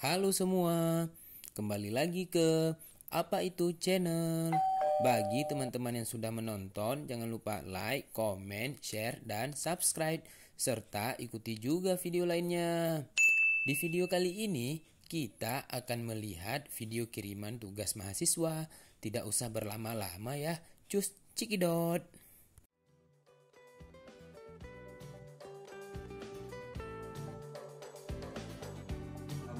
Halo semua, kembali lagi ke Apa Itu Channel. Bagi teman-teman yang sudah menonton, jangan lupa like, komen, share, dan subscribe. Serta ikuti juga video lainnya. Di video kali ini, kita akan melihat video kiriman tugas mahasiswa. Tidak usah berlama-lama ya, cus cikidot.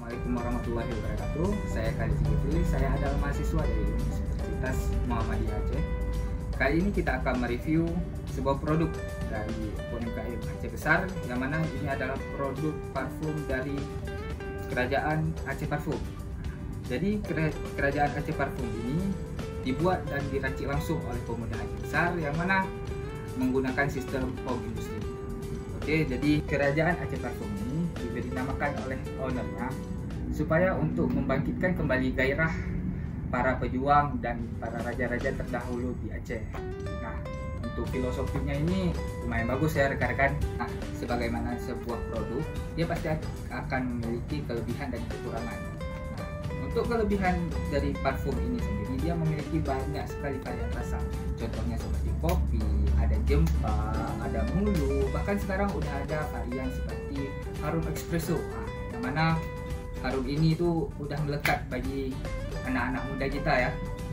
Assalamualaikum warahmatullahi wabarakatuh. Saya Khalid Zulkifli. Saya adalah mahasiswa dari Universitas Muhammadiyah Aceh. Kali ini kita akan mereview sebuah produk dari UMKM Aceh Besar, yang mana ini adalah produk parfum dari Kerajaan Aceh Parfum. Jadi Kerajaan Aceh Parfum ini dibuat dan diracik langsung oleh pemuda Aceh Besar, yang mana menggunakan sistem home industry. Oke, jadi Kerajaan Aceh Parfum ini diberi namakan oleh ownernya supaya untuk membangkitkan kembali gairah para pejuang dan para raja-raja terdahulu di Aceh. Nah, untuk filosofinya ini lumayan bagus ya rekan-rekan. Nah, sebagaimana sebuah produk, dia pasti akan memiliki kelebihan dan kekurangan. Nah, untuk kelebihan dari parfum ini sendiri, dia memiliki banyak sekali varian rasa. Contohnya seperti kopi, ada jempa, ada mulu, bahkan sekarang udah ada varian seperti harum espresso. Nah, yang mana harum ini tuh udah melekat bagi anak-anak muda kita ya.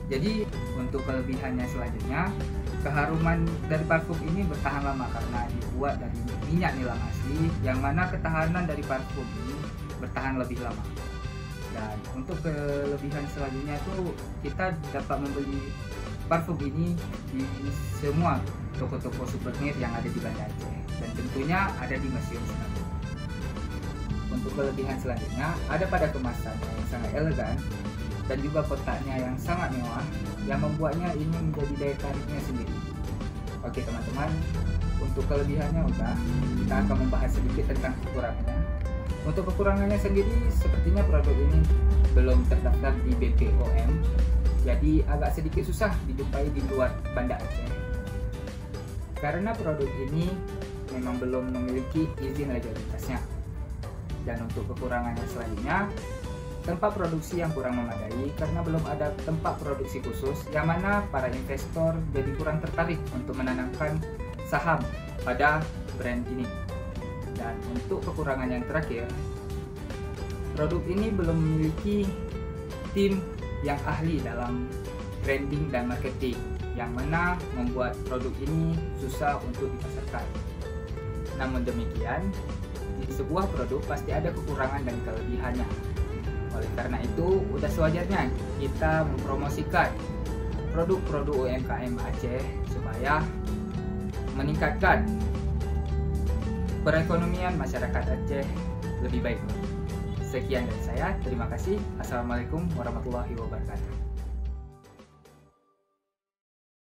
Jadi untuk kelebihannya selanjutnya, keharuman dari parfum ini bertahan lama karena dibuat dari minyak nilam asli, yang mana ketahanan dari parfum ini bertahan lebih lama. Dan untuk kelebihan selanjutnya tuh kita dapat membeli parfum ini di semua toko-toko souvenir yang ada di Banda Aceh, dan tentunya ada di Museum Singapura. Untuk kelebihan selanjutnya, ada pada kemasannya yang sangat elegan dan juga kotaknya yang sangat mewah, yang membuatnya ini menjadi daya tariknya sendiri. Oke teman-teman, untuk kelebihannya udah, kita akan membahas sedikit tentang kekurangannya. Untuk kekurangannya sendiri, sepertinya produk ini belum terdaftar di BPOM, jadi agak sedikit susah dijumpai di luar Banda Aceh. Karena produk ini memang belum memiliki izin legalitasnya. Dan untuk kekurangannya selanjutnya, tempat produksi yang kurang memadai karena belum ada tempat produksi khusus, yang mana para investor jadi kurang tertarik untuk menanamkan saham pada brand ini. Dan untuk kekurangan yang terakhir, produk ini belum memiliki tim yang ahli dalam branding dan marketing, yang mana membuat produk ini susah untuk dipasarkan. Namun demikian, di sebuah produk pasti ada kekurangan dan kelebihannya. Oleh karena itu, udah sewajarnya kita mempromosikan produk-produk UMKM Aceh supaya meningkatkan perekonomian masyarakat Aceh lebih baik. Sekian dari saya, terima kasih. Assalamualaikum warahmatullahi wabarakatuh.